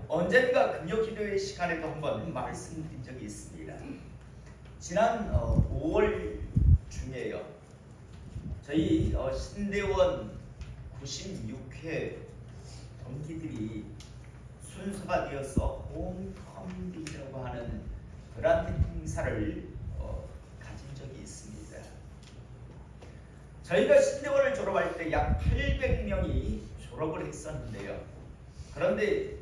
언젠가 금요기도회 시간에도 한번 말씀드린 적이 있습니다. 지난 5월 중에요. 저희 신대원 96회 동기들이 순서가 되어서 홈컴ing이라고 하는 그런 행사를 가진 적이 있습니다. 저희가 신대원을 졸업할 때 약 800명이 졸업을 했었는데요. 그런데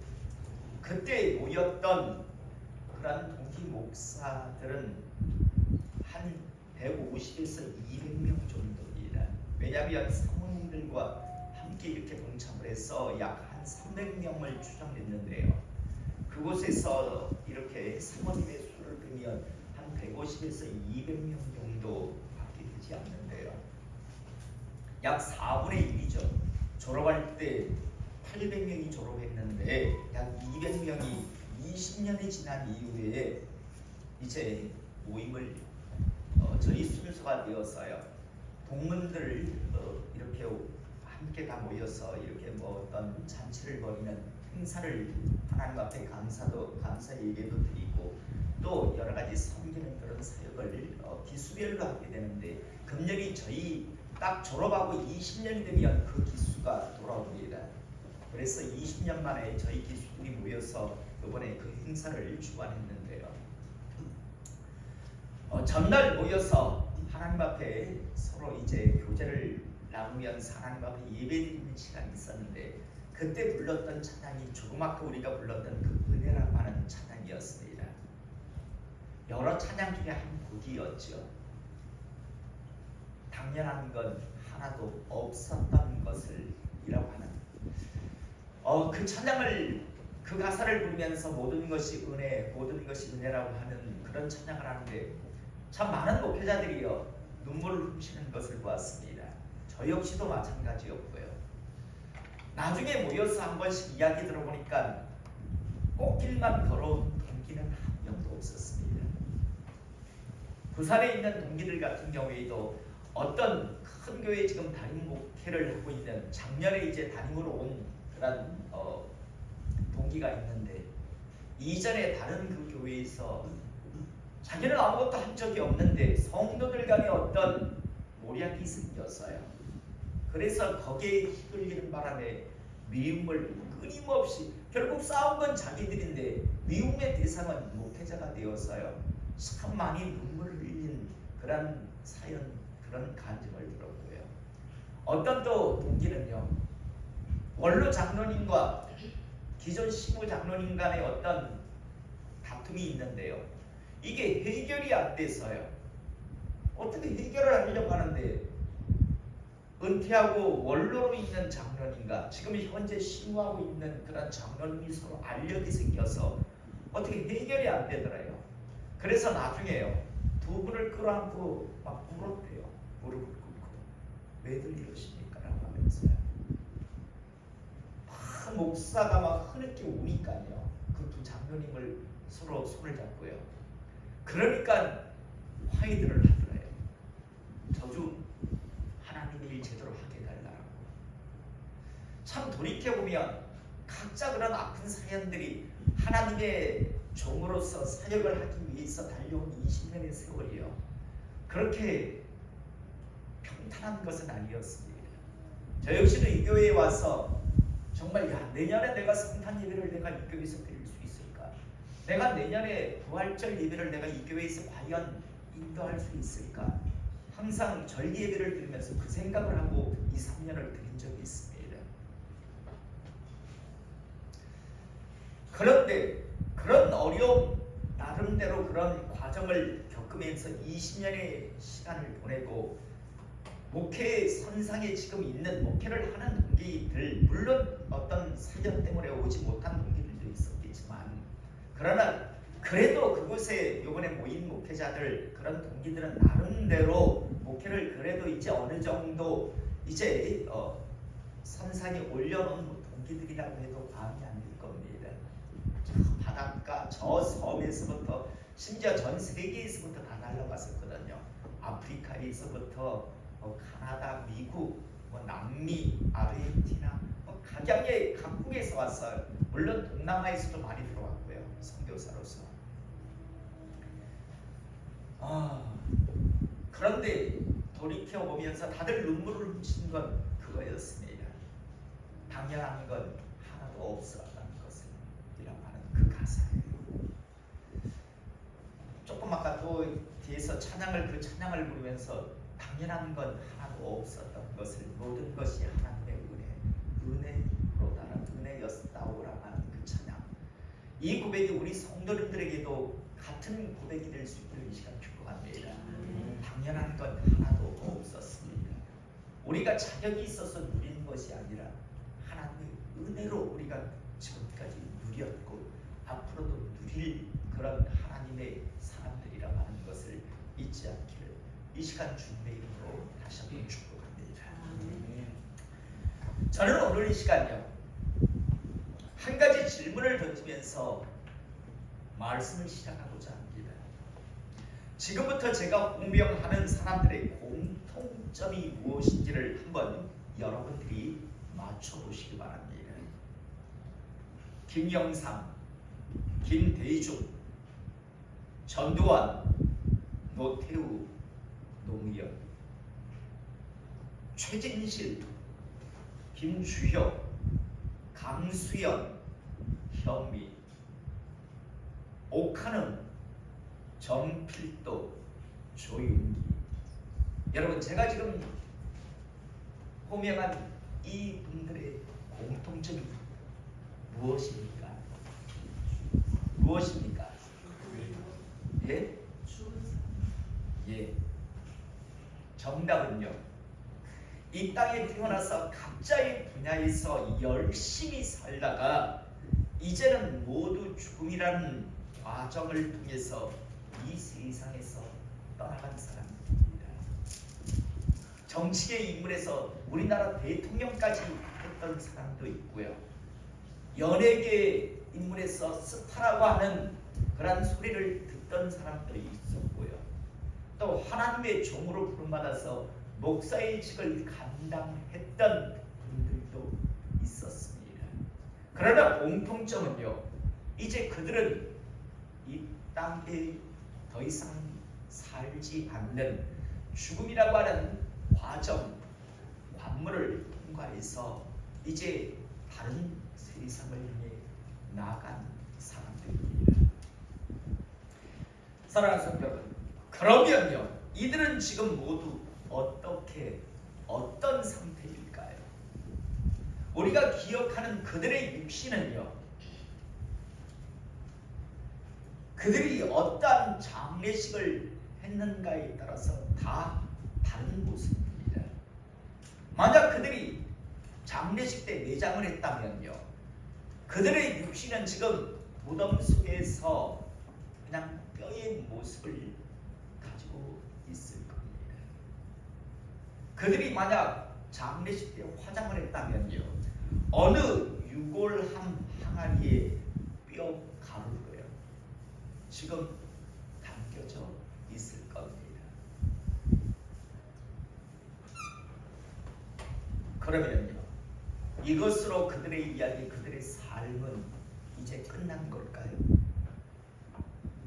그때 모였던 그런 동기 목사들은 한 150에서 200명 정도입니다. 왜냐하면 사모님들과 함께 이렇게 동참을 해서 약 한 300명을 추정했는데요. 그곳에서 이렇게 사모님의 수를 빼면 한 150에서 200명 정도밖에 되지 않는데요. 약 4분의 1이죠. 졸업할 때 800명이 졸업했는데 약 200명이 20년이 지난 이후에 이제 모임을 저희 순서가 되었어요. 동문들 이렇게 함께 다 모여서 이렇게 뭐 어떤 잔치를 벌이는 행사를 하나님 앞에 감사 예배도 드리고 또 여러 가지 섬기는 그런 사역을 기수별로 하게 되는데 금년이 저희 딱 졸업하고 20년이 되면 그 기수가 돌아옵니다. 그래서 20년 만에 저희 기수들이 모여서 이번에 그 행사를 주관했는데요. 전날 모여서 하나님 앞에 서로 이제 교제를 나누면서 하나님 앞에 예배드리는 시간이 있었는데 그때 불렀던 찬양이 조그맣게 우리가 불렀던 그 은혜라고 하는 찬양이었습니다. 여러 찬양 중에 한 곡이었죠. 당연한 건 하나도 없었던 것을 이라고 하는 그 찬양을 그 가사를 부르면서 모든 것이 은혜, 모든 것이 은혜라고 하는 그런 찬양을 하는데 참 많은 목회자들이요 눈물을 훔치는 것을 보았습니다. 저 역시도 마찬가지였고요. 나중에 모여서 한 번씩 이야기 들어보니까 꽃길만 걸어온 동기는 한 명도 없었습니다. 부산에 있는 동기들 같은 경우에도 어떤 큰 교회에 지금 담임 목회를 하고 있는 작년에 이제 담임으로 온 그런 동기가 있는데 이전에 다른 그 교회에서 자기는 아무것도 한 적이 없는데 성도들 간에 어떤 모략이 생겼어요. 그래서 거기에 휘둘리는 바람에 미움을 끊임없이 결국 싸운 건 자기들인데 미움의 대상은 목회자가 되어서요. 참 많이 눈물을 흘린 그런 사연, 그런 간증을 들었고요. 어떤 또 동기는요. 원로 장로님과 기존 시무 장로님 간의 어떤 다툼이 있는데요. 이게 해결이 안 돼서요. 어떻게 해결을 하려고 하는데 은퇴하고 원로로 있는 장로님과 지금 현재 시무하고 있는 그런 장로님이 서로 알력이 생겨서 어떻게 해결이 안 되더라요. 그래서 나중에요. 두 분을 끌어안고 막 울었대요. 무릎을 꿇고. 왜들 이러십니까? 라고 하면서요. 막 목사가 막 흐느끼 우니까요. 그 두 장로님을 서로 손을 잡고요. 그러니까 화해들을 하더래요. 저주 하나님의 일 제대로 하게 달라고. 참 돌이켜보면 각자 그런 아픈 사연들이 하나님의 종으로서 사역을 하기 위해서 달려온 20년의 세월이요. 그렇게 평탄한 것은 아니었습니다. 저 역시도 이 교회에 와서 정말 내년에 내가 성탄 예배를 내가 이 교회에서 드릴 수 있을까? 내가 내년에 부활절 예배를 내가 이 교회에서 과연 인도할 수 있을까? 항상 절기 예배를 드리면서 그 생각을 하고 2, 3년을 드린 적이 있습니다. 그런데 그런 어려움, 나름대로 그런 과정을 겪으면서 20년의 시간을 보내고 목회 선상에 지금 있는 목회를 하는 동기들, 물론 어떤 사정 때문에 오지 못한 동기들도 있었겠지만 그러나 그래도 그곳에 이번에 모인 목회자들 그런 동기들은 나름대로 목회를 그래도 이제 어느 정도 이제 선상에 올려놓은 동기들이라고 해도 과언이 아닐 겁니다. 저 바닷가 저 섬에서부터 심지어 전 세계에서부터 다 날라갔었거든요. 아프리카에서부터 카나다, 미국, 남미, 아르헨티나 각양의 각국에서 와서 물론 동남아에서도 많이 들어왔고요. 선교사로서. 그런데 돌이켜 보면서 다들 눈물을 훔친 건 그거였습니다. 당연한 건 하나도 없었다는 것을 이라고 하는 그 가사예요. 조금 아까 또 뒤에서 그 찬양을 부르면서 당연한 건 하나도 없었던 것을 모든 것이 하나님의 은혜로다는 은혜였다오라고 하는 그 찬양. 이 고백이 우리 성도님들에게도 같은 고백이 될 수 있기를 이 시간 축복합니다. 당연한 건 하나도 없었습니다. 우리가 자격이 있어서 누리는 것이 아니라 하나님의 은혜로 우리가 지금까지 누렸고 앞으로도 누릴 그런 하나님의 사람들이라고 하는 것을 잊지 않기를 이 시간 주님의 이름으로 다시 한번 축복합니다. 저는 오늘 이 시간요 한 가지 질문을 던지면서 말씀을 시작하고자 합니다. 지금부터 제가 공명하는 사람들의 공통점이 무엇인지를 한번 여러분들이 맞춰보시기 바랍니다. 김영삼, 김대중, 전두환, 노태우, 노무현, 최진실, 김주혁, 강수연, 현미, 오카는, 정필도, 조윤기. 여러분 제가 지금 호명한 이 분들의 공통점이 무엇입니까? 무엇입니까? 예? 예. 정답은요. 이 땅에 태어나서 각자의 분야에서 열심히 살다가 이제는 모두 죽음이라는 과정을 통해서 이 세상에서 떠나간 사람입니다. 정치계 인물에서 우리나라 대통령까지 했던 사람도 있고요. 연예계 인물에서 스타라고 하는 그런 소리를 듣던 사람도 있었고요. 또 하나님의 종으로 부름받아서 목사의 직을 감당했던 분들도 있었습니다. 그러나 공통점은요. 이제 그들은 이 땅에 더 이상 살지 않는 죽음이라고 하는 과정, 관문을 통과해서 이제 다른 세상을 향해 나아간 사람들입니다. 사랑하는 성도 여러분, 그러면요 이들은 지금 모두 어떤 상태일까요? 우리가 기억하는 그들의 육신은요, 그들이 어떠한 장례식을 했는가에 따라서 다 다른 모습입니다. 만약 그들이 장례식 때 매장을 했다면요, 그들의 육신은 지금 무덤 속에서 그냥 뼈의 모습을 가지고 있을 겁니다. 그들이 만약 장례식 때 화장을 했다면요, 어느 유골함 항아리에 뼈 가루로요 지금 담겨져 있을 겁니다. 그러면요, 이것으로 그들의 이야기, 그들의 삶은 이제 끝난 걸까요?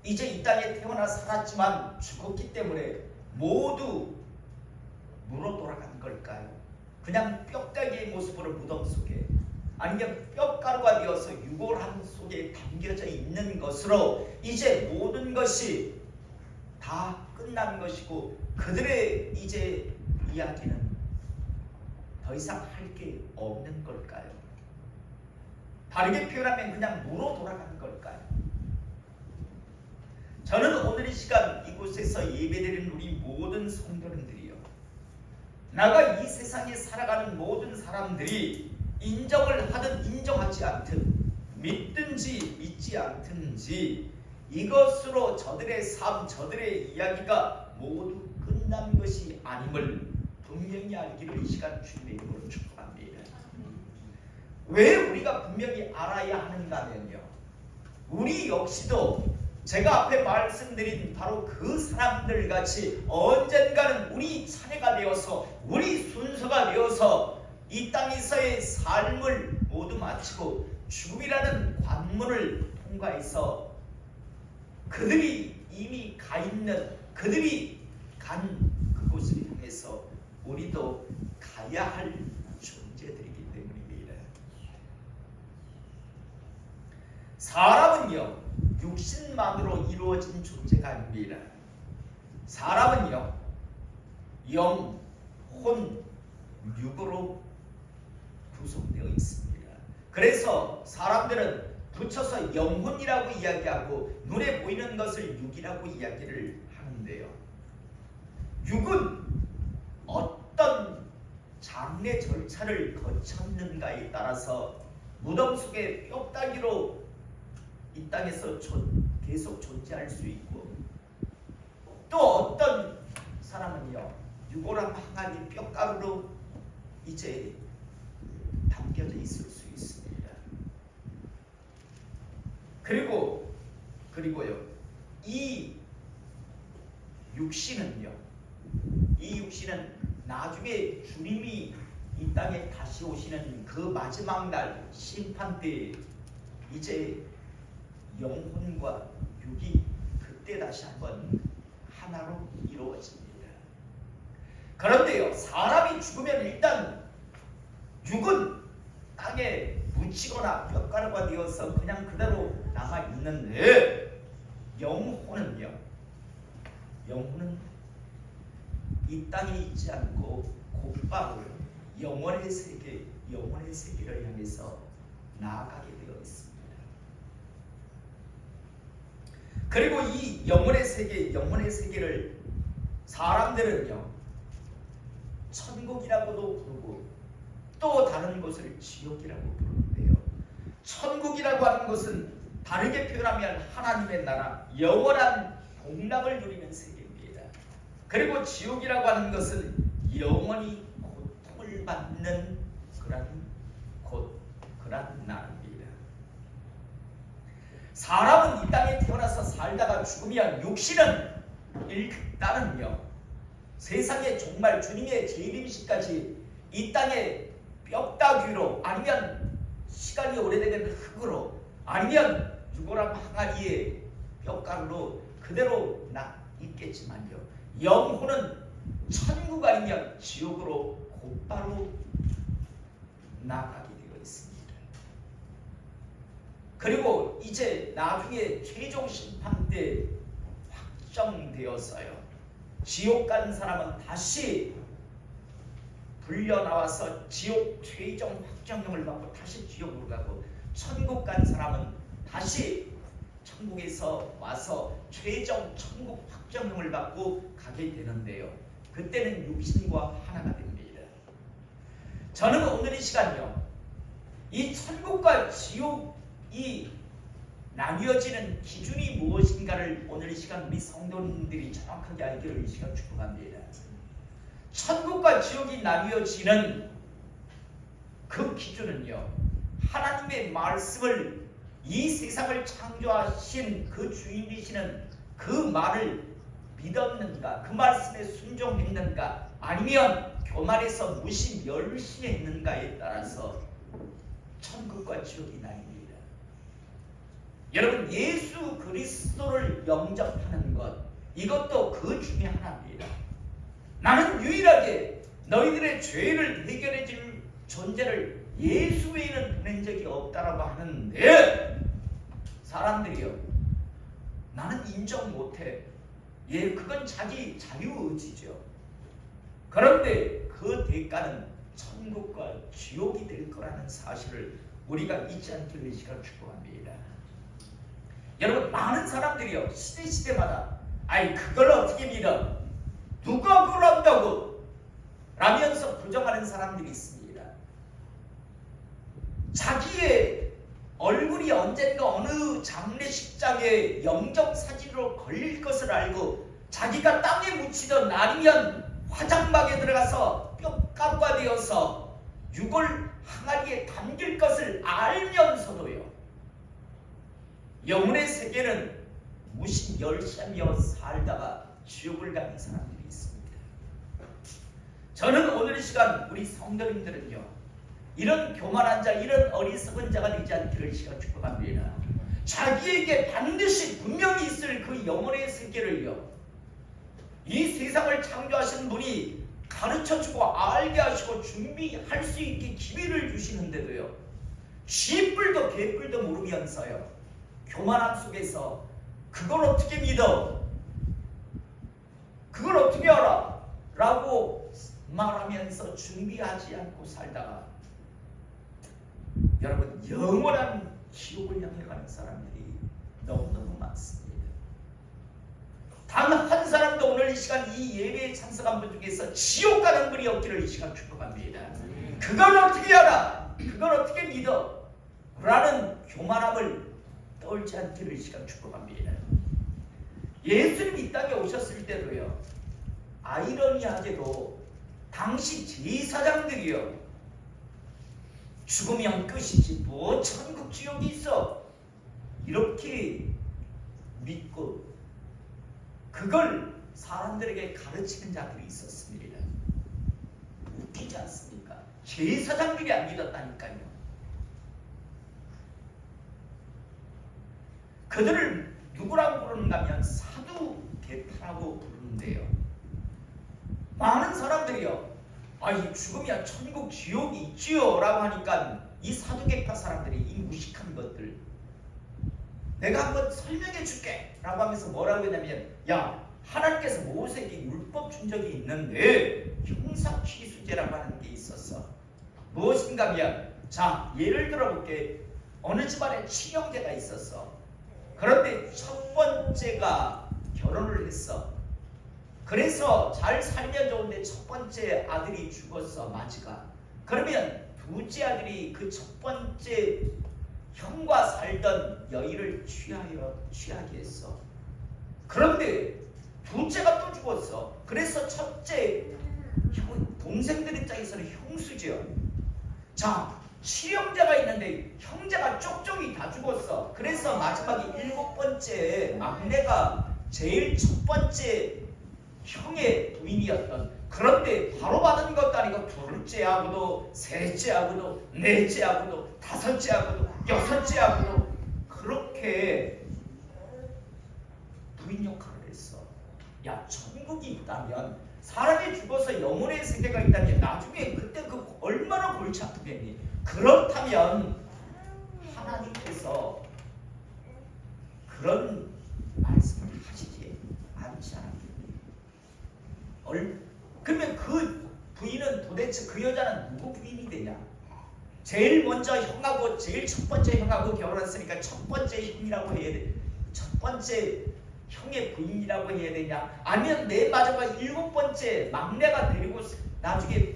이제 이 땅에 태어나 살았지만 죽었기 때문에 모두 물어 돌아간 걸까요? 그냥 뼈다귀의 모습으로 무덤 속에, 아니면 뼈가루가 되어서 유골함 속에 담겨져 있는 것으로 이제 모든 것이 다 끝난 것이고 그들의 이제 이야기는 더 이상 할 게 없는 걸까요? 다르게 표현하면 그냥 물어 돌아간 걸까요? 저는 오늘 이 시간 이곳에서 예배드리는 우리 모든 성도님들이요, 나가 이 세상에 살아가는 모든 사람들이 인정을 하든 인정하지 않든, 믿든지 믿지 않든지, 이것으로 저들의 삶, 저들의 이야기가 모두 끝난 것이 아님을 분명히 알기를 이 시간 주님의 이름으로 축복합니다. 왜 우리가 분명히 알아야 하는가 하면요, 우리 역시도 제가 앞에 말씀드린 바로 그 사람들 같이 언젠가는 우리 차례가 되어서, 우리 순서가 되어서 이 땅에서의 삶을 모두 마치고 죽음이라는 관문을 통과해서 그들이 이미 가 있는, 그들이 간 그곳을 향해서 우리도 가야 할 존재들이기 때문입니다. 사람은요, 육신만으로 이루어진 존재가 아닙니다. 사람은요, 영, 혼, 육으로 구성되어 있습니다. 그래서 사람들은 붙여서 영혼이라고 이야기하고 눈에 보이는 것을 육이라고 이야기를 하는데요. 육은 어떤 장례 절차를 거쳤는가에 따라서 무덤 속에 뼈다귀로 이 땅에서 계속 존재할 수 있고, 또 어떤 사람은요, 유골함 항아리 뼈가루로 이제 담겨져 있을 수 있습니다. 그리고요, 이 육신은 나중에 주님이 이 땅에 다시 오시는 그 마지막 날 심판 때 이제 영혼과 육이 그때 다시 한번 하나로 이루어집니다. 그런데요, 사람이 죽으면 일단 육은 땅에 묻히거나 뼈가루가 되어서 그냥 그대로 남아 있는데, 영혼은 이 땅에 있지 않고 곧바로 영원의 세계를 향해서 나아가게 되어 있습니다. 그리고 이 영원의 세계를 사람들은요, 천국이라고도 부르고 또 다른 곳을 지옥이라고 부르는데요. 천국이라고 하는 것은 다르게 표현하면 하나님의 나라, 영원한 복락을 누리는 세계입니다. 그리고 지옥이라고 하는 것은 영원히 고통을 받는 그런 나라입니다. 사람은 이 땅에 태어나서 살다가 죽으면 육신은 일단은요, 세상에 정말 주님의 재림시까지 이 땅에 뼈다귀로, 아니면 시간이 오래되면 흙으로, 아니면 유골함 항아리에 뼈가루로 그대로 있겠지만요, 영혼은 천국 아니면 지옥으로 곧바로 나가게 되어 있습니다. 그리고 이제 나중에 최종 심판 때 확정되어서요, 지옥 간 사람은 다시 불려 나와서 지옥 최종 확정형을 받고 다시 지옥으로 가고, 천국 간 사람은 다시 천국에서 와서 최종 천국 확정형을 받고 가게 되는데요, 그때는 육신과 하나가 됩니다. 저는 오늘 이 시간요, 이 천국과 지옥이 나뉘어지는 기준이 무엇인가를 오늘 이 시간 우리 성도님들이 정확하게 알기를 이 시간 축복합니다. 천국과 지옥이 나뉘어지는 그 기준은요, 하나님의 말씀을, 이 세상을 창조하신 그 주인이시는 그 말을 믿었는가, 그 말씀에 순종했는가, 아니면 교만해서 무시 멸시했는가에 따라서 천국과 지옥이 나뉩니다. 여러분, 예수 그리스도를 영접하는 것, 이것도 그 중에 하나입니다. 나는 유일하게 너희들의 죄를 해결해 줄 존재를 예수 외에는 보낸 적이 없다라고 하는데, 사람들이요, 나는 인정 못해. 그건 자기 자유의지죠. 그런데 그 대가는 천국과 지옥이 될 거라는 사실을 우리가 잊지 않기를 이 시간 축복합니다. 여러분, 많은 사람들이요, 시대마다 그걸 어떻게 믿어? 누가 그걸 안다고? 라면서 부정하는 사람들이 있습니다. 자기의 얼굴이 언젠가 어느 장례식장에 영정사진으로 걸릴 것을 알고 자기가 땅에 묻히던, 아니면 화장막에 들어가서 뼈가루가 되어서 유골 항아리에 담길 것을 알면서도요, 영혼의 세계는 무시 멸시하며 살다가 지옥을 가는 사람들이 있습니다. 저는 오늘 이 시간 우리 성도님들은요, 이런 교만한 자, 이런 어리석은 자가 되지 않기를 시간 축복합니다. 자기에게 반드시 분명히 있을 그 영혼의 세계를요, 이 세상을 창조하신 분이 가르쳐주고 알게 하시고 준비할 수 있게 기회를 주시는데도요, 쥐뿔도 개뿔도 모르면서요, 교만함 속에서 그걸 어떻게 믿어? 그걸 어떻게 알아? 라고 말하면서 준비하지 않고 살다가 여러분 영원한 지옥을 향해 가는 사람들이 너무너무 많습니다. 단 한 사람도 오늘 이 시간 이 예배에 참석한 분 중에서 지옥 가는 분이 없기를 이 시간 축복합니다. 그걸 어떻게 알아? 그걸 어떻게 믿어? 라는 교만함을 떨지 않기를 이 시간 축복합니다. 예수님 이 땅에 오셨을 때도요, 아이러니하게도 당시 제사장들이요, 죽으면 끝이지 뭐 천국 지옥이 있어, 이렇게 믿고 그걸 사람들에게 가르치는 자들이 있었습니다. 웃기지 않습니까? 제사장들이 안 믿었다니까요. 그들을 누구라고 부르는가 하면 사두개파라고 부르는데요, 많은 사람들이요, 이 죽으면 천국 지옥이 있지요 라고 하니까 이 사두개파 사람들이 이 무식한 것들, 내가 한번 설명해 줄게 라고 하면서 뭐라고 했냐면, 야, 하나님께서 모세에게 율법 준 적이 있는데 형사취수제라고 하는 게 있었어. 무엇인가 하면, 자, 예를 들어볼게. 어느 집안에 친형제가 있었어. 그런데 첫 번째가 결혼을 했어. 그래서 잘 살면 좋은데 첫 번째 아들이 죽었어, 마지가. 그러면 둘째 아들이 그 첫 번째 형과 살던 여인을 취하게 했어. 그런데 둘째가 또 죽었어. 그래서 첫째 동생들 입장에서는 형수죠. 자, 칠형제가 있는데 형제가 쪽쪽이 다 죽었어. 그래서 마지막에 일곱 번째 막내가 제일 첫 번째 형의 부인이었던, 그런데 바로 받은 것도 아니고 둘째하고도 셋째하고도 넷째하고도 다섯째하고도 여섯째하고도 그렇게 부인 역할을 했어. 야, 천국이 있다면, 사람이 죽어서 영혼의 세계가 있다면 나중에 그때 그 얼마나 골치 아프겠니? 그렇다면 하나님께서 그런 말씀을 하시지 않지 않았겠니? 그러면 그 부인은 도대체, 그 여자는 누구 부인이 되냐? 제일 먼저 형하고, 제일 첫 번째 형하고 결혼했으니까 첫 번째 형이라고 해야 돼. 첫 번째 형의 부인이라고 해야 되냐? 아니면 내 마지막 일곱 번째 막내가 데리고 나중에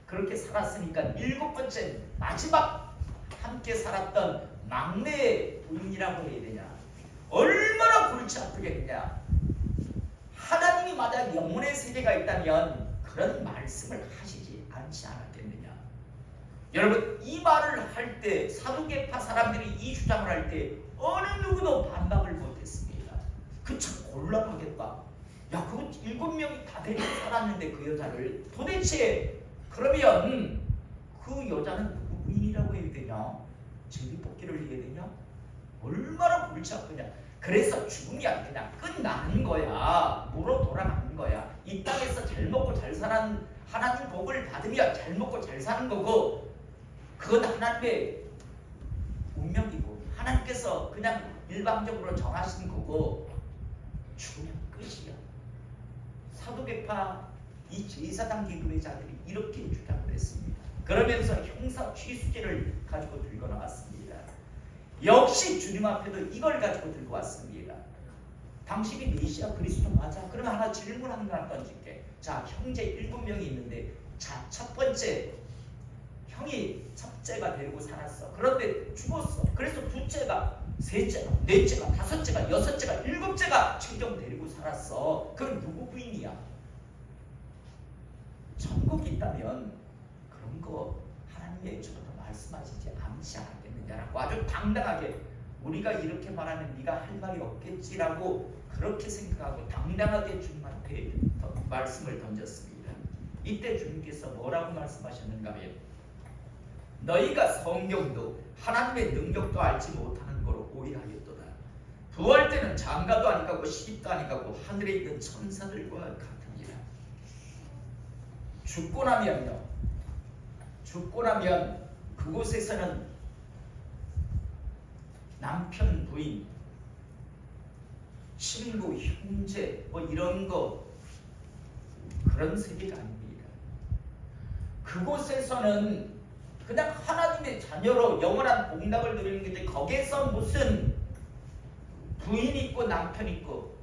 그렇게 살았으니까 일곱 번째 마지막 함께 살았던 막내의 부인이라고 해야 되냐? 얼마나 골치 아프겠냐? 하나님이 만약 영혼의 세계가 있다면 그런 말씀을 하시지 않지 않았겠느냐? 여러분, 이 말을 할 때, 사두개파 사람들이 이 주장을 할 때 어느 누구도 반박을 못했습니다. 그 참 곤란하겠다. 야, 그거 7명이 다 데리고 살았는데 그 여자를 도대체, 그러면 그 여자는 누구 부인이라고 해야 되냐? 제비뽑기를 해야 되냐? 얼마나 골치 아프냐? 그래서 죽으면 그냥 끝나는 거야. 무로 돌아가는 거야. 이 땅에서 잘 먹고 잘 사는, 하나님 복을 받으면 잘 먹고 잘 사는 거고, 그건 하나님의 운명이고 하나님께서 그냥 일방적으로 정하신 거고, 죽으면 끝이야. 사두개파 이 제사장 계급의 자들이 이렇게 주장을 했습니다. 그러면서 형사 취수제를 가지고 들고 나왔습니다. 역시 주님 앞에도 이걸 가지고 들고 왔습니다. 당신이 메시아 그리스도 맞아? 그러면 하나 질문 하나 던질게. 자, 형제 7명이 있는데, 자, 첫 번째 형이 첫째가 데리고 살았어. 그런데 죽었어. 그래서 둘째가, 셋째가, 넷째가, 다섯째가, 여섯째가, 일곱째가 최종 데리고 살았어. 그건 누구 부인이야? 천국이 있다면 그런 거 하나님의 저도 말씀하시지 않지 않았겠느냐라고 아주 당당하게, 우리가 이렇게 말하면 네가 할 말이 없겠지라고 그렇게 생각하고 당당하게 주님한테 말씀을 던졌습니다. 이때 주님께서 뭐라고 말씀하셨는가 하면, 너희가 성경도 하나님의 능력도 알지 못하는 거로 오해하였도다. 부활 때는 장가도 아니가고 시집도 아니가고 하늘에 있는 천사들과 같으니라. 죽고 나면 그곳에서는 남편, 부인, 친구, 형제 뭐 이런 거 그런 세계가 아닙니다. 그곳에서는 그냥 하나님의 자녀로 영원한 복락을 누리는 건데 거기에서 무슨 부인 있고 남편 있고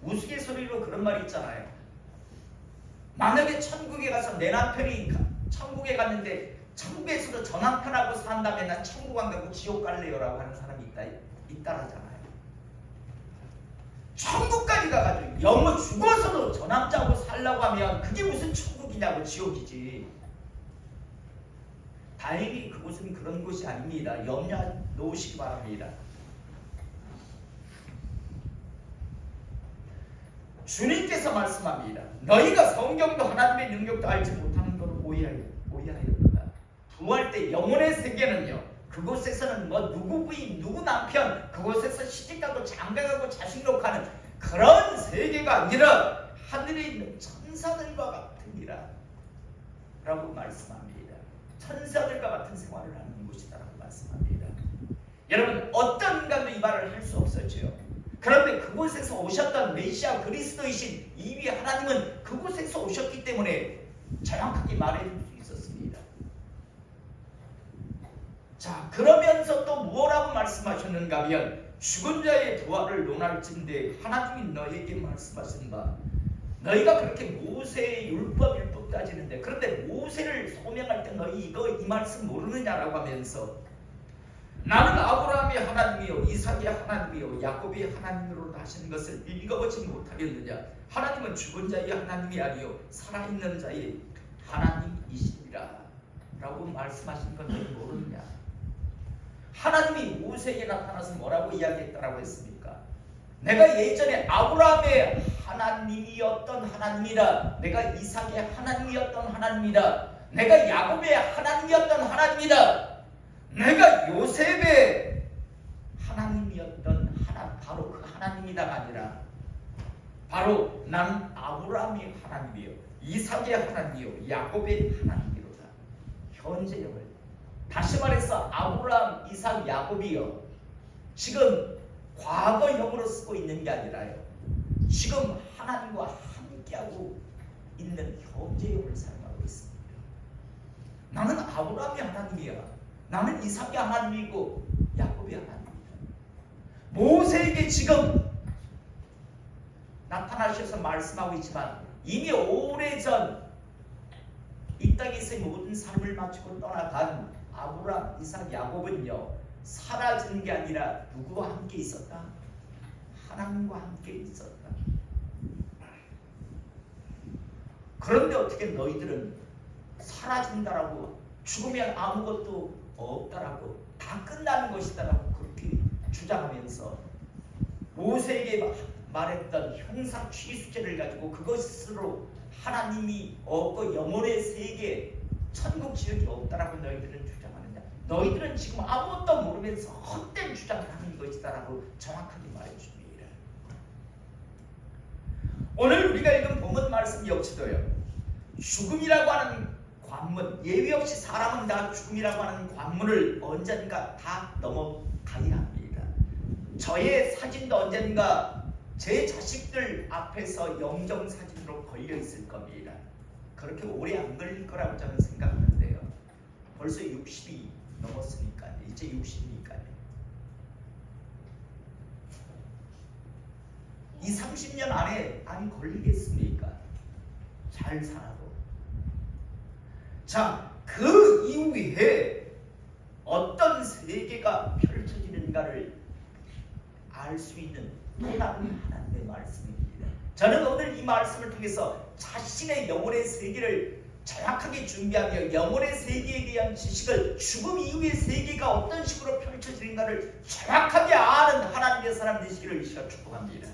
우스갯소리로 그런 말이 있잖아요. 만약에 천국에 가서 내 남편이 천국에 갔는데 천국에서도 저 남편하고 산다면 난 천국 안 가고 지옥 갈래요 라고 하는 사람이 있다라잖아요. 천국까지 가가지고 영어 죽어서도 저 남자하고 살라고 하면 그게 무슨 천국이냐고 지옥이지. 다행히 그곳은 그런 곳이 아닙니다. 염려 놓으시기 바랍니다. 주님께서 말씀합니다. 너희가 성경도 하나님의 능력도 알지 못하는 것을 오해하였다. 부활 때 영혼의 세계는요, 그곳에서는 뭐 누구 부인 누구 남편 그곳에서 시집가고 장가가고 자식 놓고 하는 그런 세계가 아니라 하늘에 있는 천사들과 같으니라 라고 말씀합니다. 천사들과 같은 생활을 하는 곳이다라고 말씀합니다. 여러분 어떤 인간도 이 말을 할 수 없었죠. 그런데 그곳에서 오셨던 메시아 그리스도이신 이위 하나님은 그곳에서 오셨기 때문에 정확하게 말해줄 수 있었습니다. 자, 그러면서 또 무엇라고 말씀하셨는가 하면 죽은 자의 부활을 논할진대 하나님이 너에게 말씀하신 바 너희가 그렇게 모세의 율법 따지는데 그런데 모세를 소명할 때 너희 이 말씀 모르느냐라고 하면서 나는 아브라함의 하나님이요 이삭의 하나님이요 야곱의 하나님으로 하신 것을 읽어보지 못하겠느냐. 하나님은 죽은 자의 하나님이 아니요 살아있는 자의 하나님이시니라 라고 말씀하신 건 너희 모르느냐. 하나님이 모세에게 나타나서 뭐라고 이야기했다라고 했습니까? 내가 예전에 아브라함의 하나님이었던 하나님이다. 내가 이삭의 하나님이었던 하나님이다. 내가 야곱의 하나님이었던 하나님이다. 내가 요셉의 하나님이었던 바로 그 하나님이다가 아니라 바로 난 아브라함의 하나님이요 이삭의 하나님이요 야곱의 하나님이로다. 현재형을 다시 말해서 아브라함, 이삭, 야곱이요 지금 과거형으로 쓰고 있는 게 아니라요 지금 하나님과 함께하고 있는 현재형을 사용하고 있습니다. 나는 아브라함의 하나님이야. 나는 이삭의 하나님이고 야곱의 하나님입니다. 모세에게 지금 나타나셔서 말씀하고 있지만 이미 오래전 이 땅에서의 모든 삶을 마치고 떠나간 아브라함, 이삭, 야곱은요 사라진 게 아니라 누구와 함께 있었다? 하나님과 함께 있었다. 그런데 어떻게 너희들은 사라진다라고 죽으면 아무것도 없다라고 다 끝나는 것이다라고 그렇게 주장하면서 모세에게 말했던 형상 취수제를 가지고 그것으로 하나님이 없고 영혼의 세계 천국 지역이 없다라고 너희들은 주장하느냐. 너희들은 지금 아무것도 모르면서 헛된 주장을 하는 것이다라고 정확하게 말해줍니다. 오늘 우리가 읽은 본문 말씀 역시도요 죽음이라고 하는 관문, 예외 없이 사람은 다 죽음이라고 하는 관문을 언젠가 다 넘어가야 합니다. 저의 사진도 언젠가 제 자식들 앞에서 영정사진으로 걸려 있을 겁니다. 그렇게 오래 안 걸릴 거라고 저는 생각하는데요. 벌써 60이 넘었으니까요. 이제 60이니까요. 이 30년 안에 안 걸리겠습니까? 잘 살아도. 자, 그 이후에 어떤 세계가 펼쳐지는가를 알 수 있는 또 다른 하나님의 말씀입니다. 저는 오늘 이 말씀을 통해서 자신의 영혼의 세계를 정확하게 준비하며 영혼의 세계에 대한 지식을 죽음 이후의 세계가 어떤 식으로 펼쳐지는가를 정확하게 아는 하나님의 사람 되시기를 이 시간 축복합니다.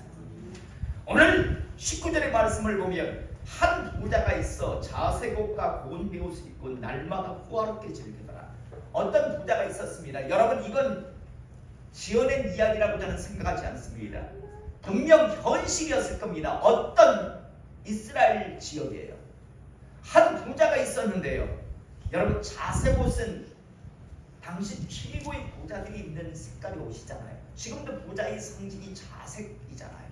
오늘 19절의 말씀을 보면 한 부자가 있어 자색옷과 고운 베옷을 입고 날마다 호화롭게 즐기더라. 어떤 부자가 있었습니다. 여러분, 이건 지어낸 이야기라고 저는 생각하지 않습니다. 분명 현실이었을 겁니다. 어떤 이스라엘 지역이에요. 한 부자가 있었는데요. 여러분, 자색 옷은 당시 최고의 부자들이 입는 색깔이 옷이잖아요. 지금도 부자의 상징이 자색이잖아요.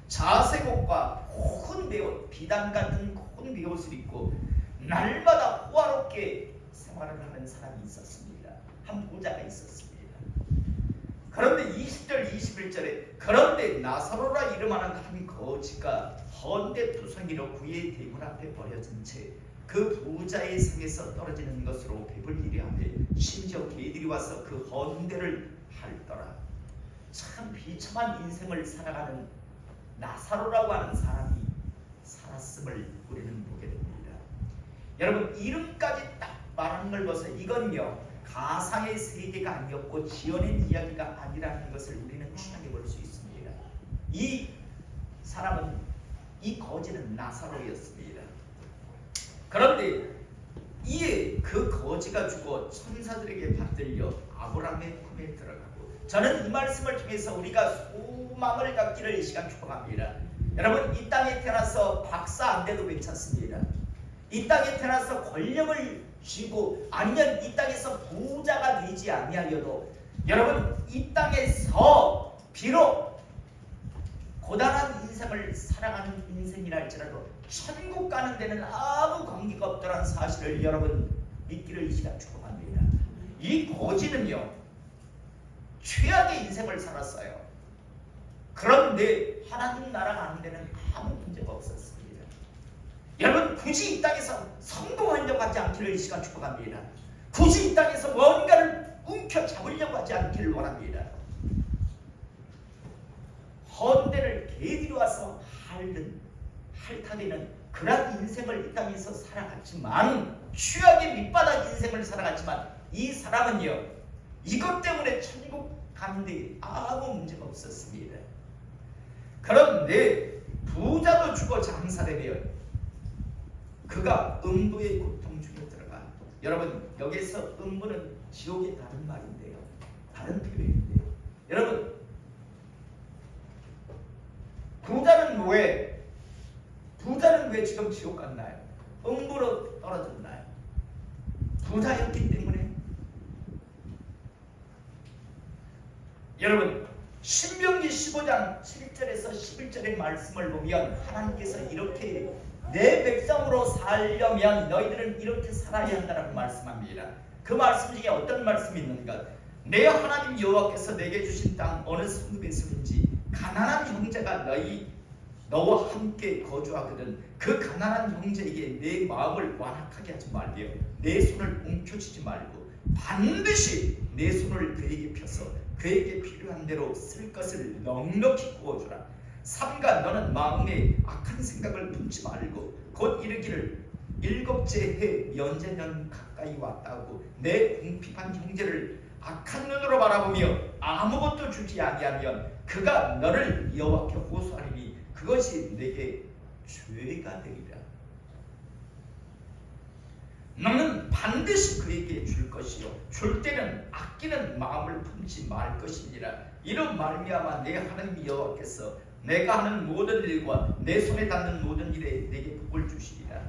자색 옷과 큰 베옷, 비단 같은 큰 베옷을 입고 날마다 호화롭게 생활을 하는 사람이 있었습니다. 한 부자가 있었습니다. 그런데 20절 21절에 그런데 나사로라 이름하는 한 거지가 헌데 투성이로 그의 대문 앞에 버려진 채 그 부자의 상에서 떨어지는 것으로 배불리려 하며 심지어 개들이 와서 그 헌데를 핥더라. 참 비참한 인생을 살아가는 나사로라고 하는 사람이 살았음을 우리는 보게 됩니다. 여러분, 이름까지 딱 말하는 걸 봐서 이건요 가상의 세계가 아니었고 지어낸 이야기가 아니라는 것을 우리는 추정해 볼 수 있습니다. 이 사람은, 이 거지는 나사로였습니다. 그런데 이에 그 거지가 죽어 천사들에게 받들려 아브라함의 품에 들어가고, 저는 이 말씀을 통해서 우리가 소망을 갖기를 이 시간 축복합니다. 여러분, 이 땅에 태어나서 박사 안 돼도 괜찮습니다. 이 땅에 태어나서 권력을 쥐고 아니면 이 땅에서 부자가 되지 아니하여도 여러분, 이 땅에서 비록 고단한 인생을 살아가는 인생이라 할지라도 천국 가는 데는 아무 관계가 없다는 사실을 여러분 믿기를 이 시간 축복합니다. 이 거지는요 최악의 인생을 살았어요. 그런데 하나님 나라 가는 데는 아무 문제가 없었습니다. 여러분, 굳이 이 땅에서 성공하려고 하지 않기를 이 시간 축복합니다. 굳이 이 땅에서 뭔가를 움켜잡으려고 하지 않기를 원합니다. 헌데를 개들이 와서 핥아대는 그런 인생을 이 땅에서 살아갔지만, 최악의 밑바닥 인생을 살아갔지만, 이 사람은요 이것 때문에 천국 가는데 아무 문제가 없었습니다. 그런데 부자도 죽어 장사되면 그가 음부의 고통 중에 들어가. 여러분, 여기서 음부는 지옥의 다른 말인데요, 다른 표현인데요. 여러분, 부자는 왜 지금 지옥 갔나요? 음부로 떨어졌나요? 부자였기 때문에. 여러분, 신명기 15장 7절에서 11절의 말씀을 보면 하나님께서 이렇게 내 백성으로 살려면 너희들은 이렇게 살아야 한다고 말씀합니다. 그 말씀 중에 어떤 말씀이 있는가? 내 하나님 여호와께서 내게 주신 땅 어느 성읍에서든지 가난한 형제가 너와 함께 거주하거든 그 가난한 형제에게 내 마음을 완악하게 하지 말며 내 손을 움켜쥐지 말고 반드시 내 손을 그에게 펴서 그에게 필요한 대로 쓸 것을 넉넉히 구워주라. 삼가 너는 마음에 악한 생각을 품지 말고 곧 이르기를 일곱째 해 연제년 가까이 왔다고 내 궁핍한 형제를 악한 눈으로 바라보며 아무것도 주지 아니하면 그가 너를 여호와께 호소하리니 그것이 내게 죄가 되리라. 너는 반드시 그에게 줄 것이요 줄 때는 아끼는 마음을 품지 말 것이니라. 이런 말미암아 내 하나님 여호와께서 내가 하는 모든 일과 내 손에 닿는 모든 일에 내게 복을 주시리라.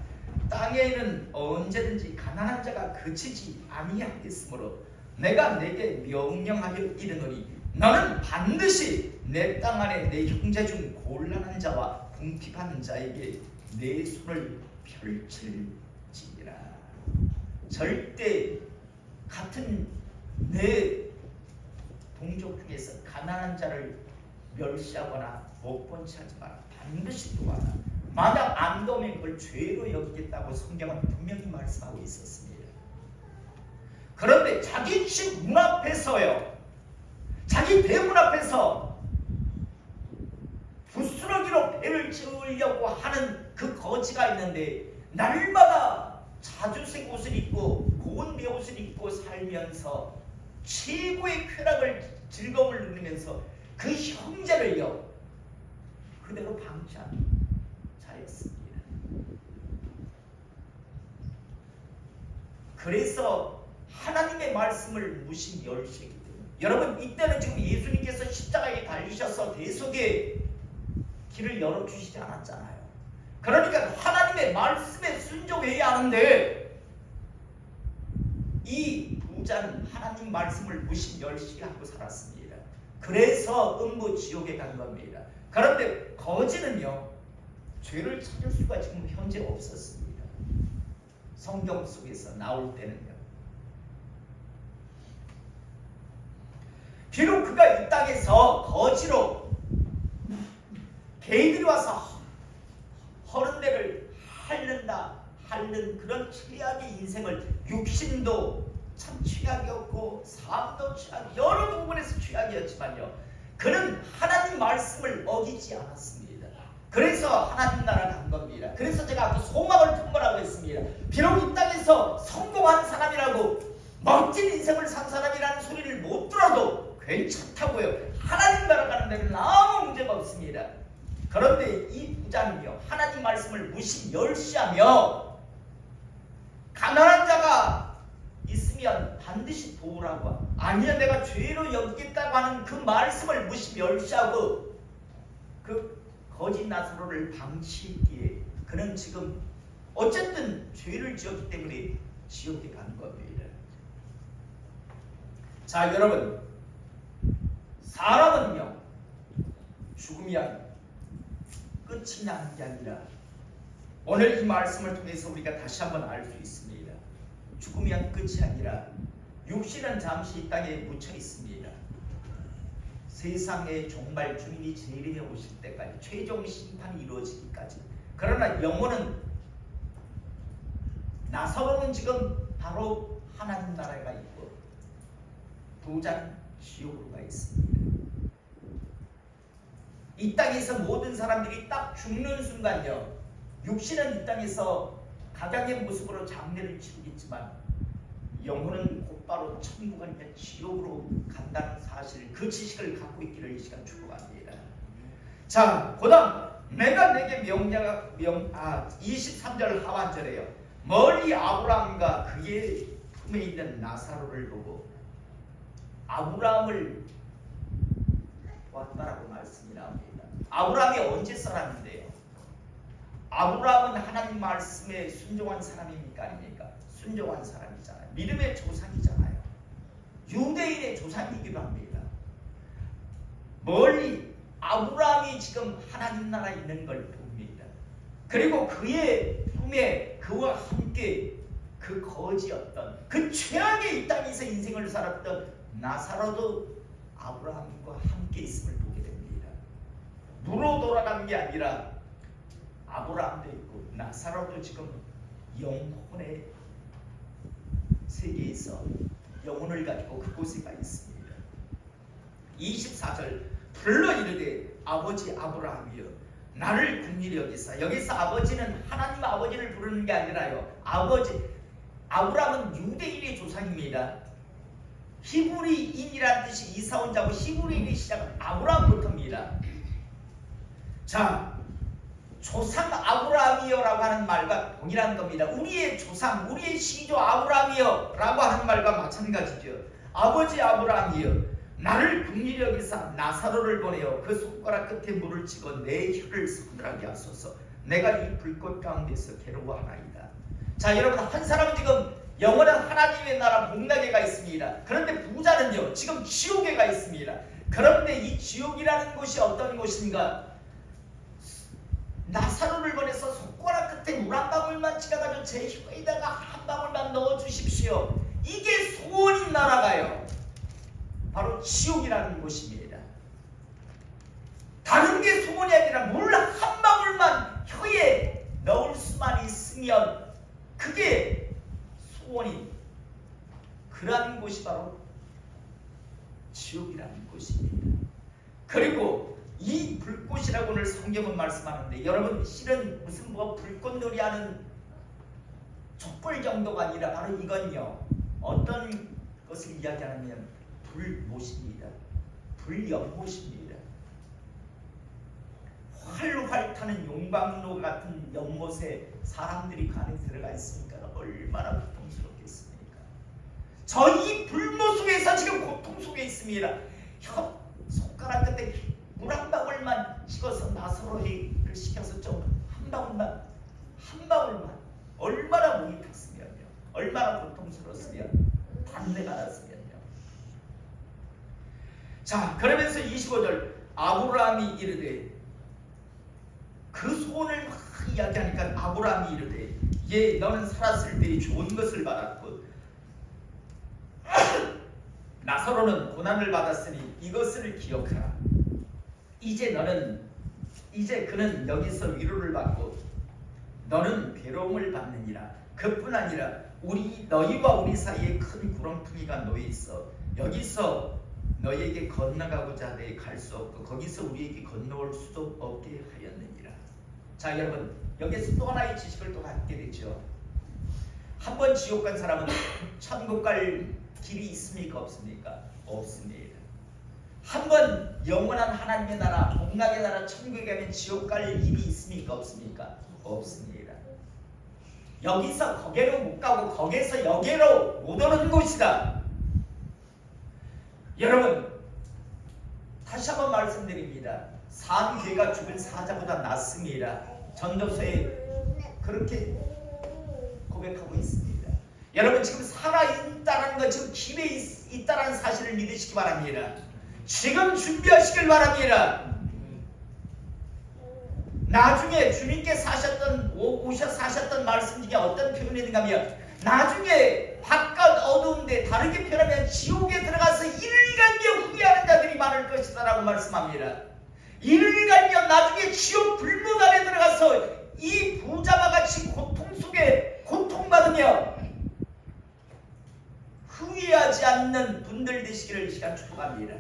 땅에는 언제든지 가난한 자가 그치지 아니하겠으므로 내가 내게 명령하여 이르노니 너는 반드시 내 땅 안에 내 형제 중 곤란한 자와 궁핍한 자에게 내 손을 펼칠지니라. 절대 같은 내 동족 중에서 가난한 자를 멸시하거나 못본치 하지 마라. 반드시 도와라. 만약 안 도우면 그걸 죄로 여기겠다고 성경은 분명히 말씀하고 있었습니다. 그런데 자기 집 문 앞에서요, 자기 대문 앞에서 부스러기로 배를 채우려고 하는 그 거지가 있는데 날마다 자주색 옷을 입고 고운 베옷을 입고 살면서 최고의 쾌락을 즐거움을 누리면서 그 형제를요 그대로 방치한 자였습니다. 그래서 하나님의 말씀을 무시멸시하기 때문에 여러분 이때는 지금 예수님께서 십자가에 달리셔서 대속의 길을 열어주시지 않았잖아요. 그러니까 하나님의 말씀에 순종해야 하는데 이 부자는 하나님 말씀을 무시멸시하고 살았습니다. 그래서 음부 지옥에 간 겁니다. 그런데 거지는요 죄를 찾을 수가 지금 현재 없었습니다. 성경 속에서 나올 때는요. 비록 그가 이 땅에서 거지로 개인들이 와서 허른 데를 핥는 그런 최악의 인생을 육신도 참 최악이었고 삶도 최악 여러 부분에서 최악이었지만요. 그는 하나님 말씀을 어기지 않았습니다. 그래서 하나님 나라 간 겁니다. 그래서 제가 아까 소망을 품으라고 했습니다. 비록 이 땅에서 성공한 사람이라고 멋진 인생을 산 사람이라는 소리를 못 들어도 괜찮다고요. 하나님 나라 가는 데는 아무 문제가 없습니다. 그런데 이 부자는요 하나님 말씀을 무시멸시하며 가난한 자가 있으면 반드시 도우라고 아니야 내가 죄로 여기겠다고 하는 그 말씀을 무시멸시하고 그 거짓 나사로를 방치했기에 그는 지금 어쨌든 죄를 지었기 때문에 지옥에 간 겁니다. 자 여러분 사람은요 죽으면 끝이 나는 게 아니라 오늘 이 말씀을 통해서 우리가 다시 한번 알 수 있습니다. 죽으면 끝이 아니라 육신은 잠시 이 땅에 묻혀 있습니다. 세상에 정말 주님이 재림해 오실 때까지 최종 심판이 이루어지기까지. 그러나 영혼은 나사로는 지금 바로 하나님 나라가 있고 부자는 지옥으로 가 있습니다. 이 땅에서 모든 사람들이 딱 죽는 순간요 육신은 이 땅에서 각양의 모습으로 장례를 치르겠지만 영혼은 곧바로 천국 아니면 지옥으로 간다는 사실 그 지식을 갖고 있기를 이 시간 축복합니다. 자 그다음 내가 내게 23절 하반절에요 멀리 아브라함과 그의 품에 있는 나사로를 보고 아브라함을 왔다라고 말씀이 나옵니다. 아브라함이 언제 사람인데요? 아브라함은 하나님 말씀에 순종한 사람입니까 아닙니까? 순종한 사람이잖아요. 믿음의 조상이잖아요. 유대인의 조상이기도 합니다. 멀리 아브라함이 지금 하나님 나라에 있는 걸 봅니다. 그리고 그의 품에 그와 함께 그 거지였던 그 최악의 이 땅에서 인생을 살았던 나사로도 아브라함과 함께 있음을 보게 됩니다. 무로 돌아간 게 아니라 아브라함도 있고 나사로도 지금 영혼의 세계에서 영혼을 가지고 그곳에 가 있습니다. 24절 불러 이르되 아버지 아브라함이여 나를 긍휼히 여기사. 여기서 아버지는 하나님 아버지를 부르는 게 아니라요 아브라함은 유대인의 조상입니다. 히브리인이라는 뜻이 이사 온 자고 히브리인의 시작은 아브라함부터입니다. 자, 조상 아브라함이여라고 하는 말과 동일한 겁니다. 우리의 조상, 우리의 시조 아브라함이여라고 하는 말과 마찬가지죠. 아버지 아브라함이여 나를 긍휼히 여기사 나사로를 보내어 그 손가락 끝에 물을 찍어 내 혀를 서늘하게 하소서. 내가 이 불꽃 가운데서 괴로워하나이다. 자 여러분 한 사람은 지금 영원한 하나님의 나라 복락에 가 있습니다. 그런데 부자는요 지금 지옥에 가 있습니다. 그런데 이 지옥이라는 곳이 어떤 곳인가? 나사로를 보내서 손가락 끝에 물 한 방울만 찍어가지고 제 혀에다가 한 방울만 넣어주십시오. 이게 소원인 나라가요 바로 지옥이라는 곳입니다. 다른 게 소원이 아니라 물 한 방울만 혀에 넣을 수만 있으면 그게 소원인 그러한 곳이 바로 지옥이라는 곳입니다. 그리고 이 불꽃이라고 오늘 성경은 말씀하는데 여러분 실은 무슨 뭐 불꽃놀이 하는 촛불 정도가 아니라 바로 이건요 어떤 것을 이야기하냐면 불못입니다. 불연못입니다. 활활 타는 용광로 같은 연못에 사람들이 그 안에 들어가 있으니까 얼마나 고통스럽겠습니까? 저 이 불모 속에서 지금 고통 속에 있습니다. 손가락 끝에 물 한 방울만 찍어서 나사로를 시켜서 좀 한 방울만 얼마나 목이 탔으면요, 얼마나 고통스러웠으면, 단내가 났으면요. 자, 그러면서 25절 아브라함이 이르되, 그 소원을 막 이야기하니까 아브라함이 이르되, 예, 너는 살았을 때의 좋은 것을 받았고 나사로는 고난을 받았으니 이것을 기억하라. 이제 그는 여기서 위로를 받고 너는 괴로움을 받느니라. 그뿐 아니라 너희와 우리 사이에 큰 구렁텅이가 놓여 있어 여기서 너희에게 건너가고자 하되 갈 수 없고 거기서 우리에게 건너올 수도 없게 하였느니라. 자, 여러분, 여기서 또 하나의 지식을 또 갖게 되죠. 한 번 지옥 간 사람은 천국 갈 길이 있습니까? 없습니까? 없습니다. 한 번 영원한 하나님의 나라, 복락의 나라, 천국에 가면 지옥 갈 일이 있습니까? 없습니까? 없습니다. 여기서 거기로 못 가고 거기에서 여기로 못 오는 곳이다. 여러분, 다시 한번 말씀드립니다. 산괴가 죽은 사자보다 낫습니다. 전도서에 그렇게 고백하고 있습니다. 여러분, 지금 살아있다는 것, 지금 기회에 있다는 사실을 믿으시기 바랍니다. 지금 준비하시길 바랍니다. 나중에 주님께 오셔 사셨던 말씀 중에 어떤 표현이 있는가 하면, 나중에 바깥 어두운데 다르게 표현하면 지옥에 들어가서 이를 갈며 후회하는 자들이 많을 것이다 라고 말씀합니다. 이를 갈며 나중에 지옥 불문안에 들어가서 이 부자와 같이 고통 속에 고통받으며 후회하지 않는 분들 되시기를 시간 축복합니다.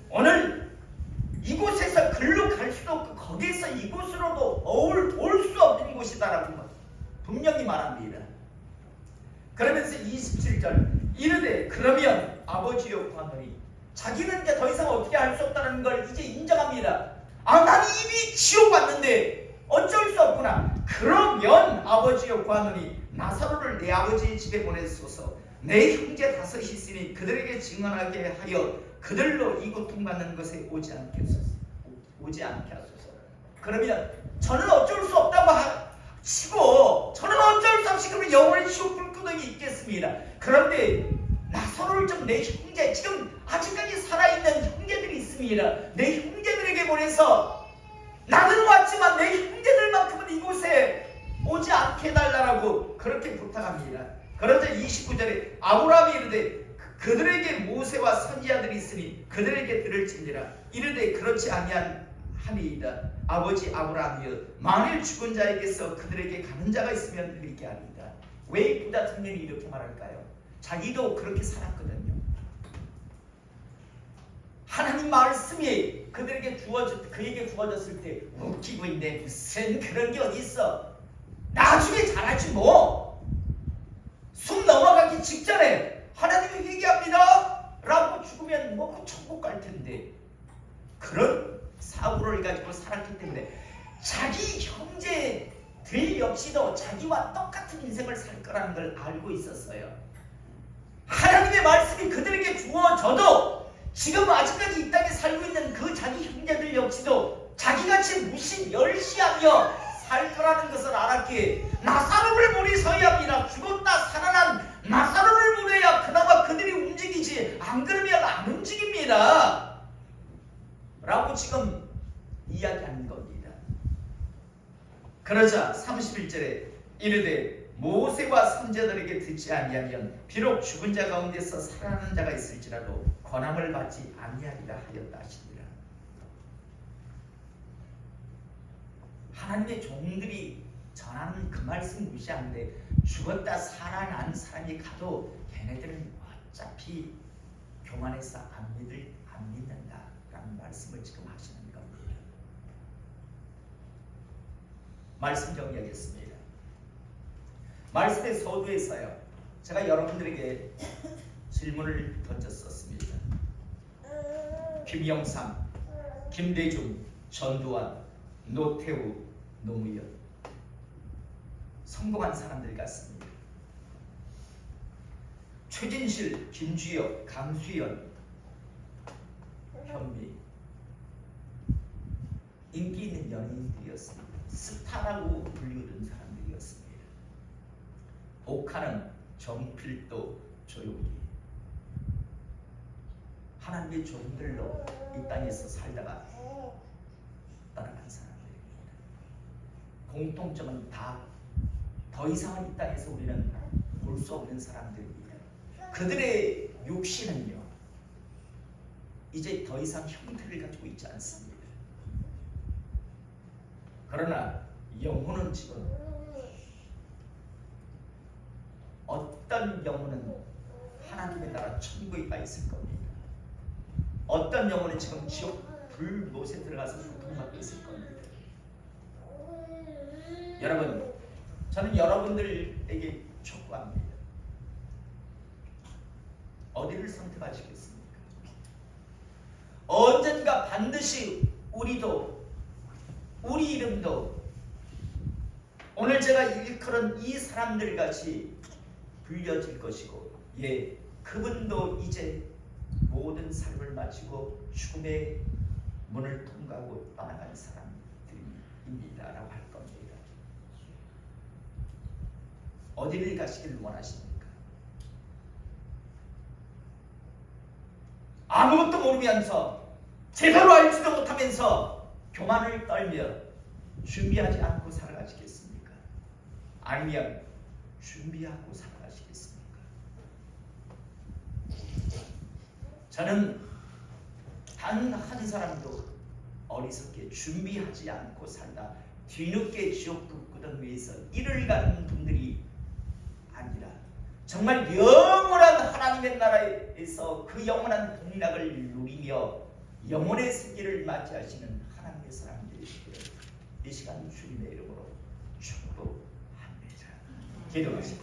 오늘 이곳에서 글로 갈 수도 없고 거기에서 이곳으로도 올 수 없는 곳이다라고 분명히 말합니다. 그러면서 27절 이르되 그러면 아버지여 구하노니, 자기는 이제 더 이상 어떻게 할 수 없다는 걸 이제 인정합니다. 나는 이미 지옥 왔는데 어쩔 수 없구나. 그러면 아버지여 구하노니 나사로를 내 아버지의 집에 보내소서. 내 형제 5이 있으니 그들에게 증언하게 하여 그들로 이 고통받는 것에 오지 않게 하소서. 그러면 저는 어쩔 수 없다고 치고, 저는 어쩔 수 없이 그러면 영원히 지옥 불구덩이 있겠습니다. 그런데 나사로를 좀 내 형제, 지금 아직까지 살아있는 형제들이 있습니다. 내 형제들에게 보내서 나는 왔지만 내 형제들만큼은 이곳에 오지 않게 해달라고 그렇게 부탁합니다. 그러자 29절에 아브라함이 이르되 그들에게 모세와 선지자들이 있으니 그들에게 들을지니라. 이르되 그렇지 아니하니이다. 아버지 아브라함이여, 만일 죽은 자에게서 그들에게 가는 자가 있으면 그렇게 하리이다. 왜 부자 청년이 이렇게 말할까요? 자기도 그렇게 살았거든요. 하나님 말씀이 그에게 주어졌을 때 웃기고 있네. 무슨 그런 게 어디 있어? 나중에 잘하지 뭐. 숨 넘어가기 직전에 하나님이 회개합니다 라고 죽으면 뭐 천국 갈 텐데, 그런 사고를 가지고 살았기 때문에 자기 형제들 역시도 자기와 똑같은 인생을 살 거라는 걸 알고 있었어요. 하나님의 말씀이 그들에게 주어져도 지금 아직까지 이 땅에 살고 있는 그 자기 형제들 역시도 자기같이 멸시하며 살 거라는 것을 알았기에 나사로를 보내서야 합니다. 죽었다 살아난 나사로를 보내야 그나마 그들이 움직이지, 안 그러면 안 움직입니다 라고 지금 이야기하는 겁니다. 그러자 31절에 이르되 모세와 선지자들에게 듣지 아니하면 비록 죽은 자 가운데서 살아나는 자가 있을지라도 권함을 받지 아니하리라 하였다 하시니라. 하나님의 종들이 전하는 그 말씀 무시하는데 죽었다 살아난 사람이 가도 걔네들은 어차피 교만해서 안 믿는다라는 말씀을 지금 하시는 겁니다. 말씀 정리하겠습니다. 말씀의 서두에서요, 제가 여러분들에게 질문을 던졌었습니다. 김영삼, 김대중, 전두환, 노태우, 노무현, 성공한 사람들 같습니다. 최진실, 김주혁, 강수연, 현미 인기 있는 연예인들이었습니다. 스타라고 불리우던 사람들이었습니다. 복하는 정필도, 조용히 하나님의 종들로 이 땅에서 살다가 떠나간 사람들입니다. 공통점은 다 더 이상은 이 땅에서 우리는 볼 수 없는 사람들입니다. 그들의 육신은요 이제 더 이상 형태를 가지고 있지 않습니다. 그러나 영혼은 지금 어떤 영혼은 하나님의 나라 천국에 가 있을 겁니다. 어떤 영혼은 지금 지옥 불못에 들어가서 고통받고 있을 겁니다. 여러분, 저는 여러분들에게 촉구합니다. 어디를 선택하시겠습니까? 언젠가 반드시 우리도, 우리 이름도 오늘 제가 일컬은 이 사람들 같이 불려질 것이고, 예, 그분도 이제 모든 삶을 마치고 죽음의 문을 통과하고 떠나간 사람들입니다라고 할 겁니다. 어디를 가시길 원하십니까? 아무것도 모르면서 제대로 알지도 못하면서 교만을 떨며 준비하지 않고 살아가시겠습니까? 아니면 준비하고 살아가시겠습니까? 저는 단 한 사람도 어리석게 준비하지 않고 살다 뒤늦게 지옥 불구덩이에서 이를 가는 분들이 아니라 정말 영원한 하나님의 나라에서 그 영원한 복락을 누리며 영혼의 세계를 맞이하시는 하나님의 사람들이 되시기를 이 시간 주님의 이름으로 축복합니다. 기도하시겠습니다.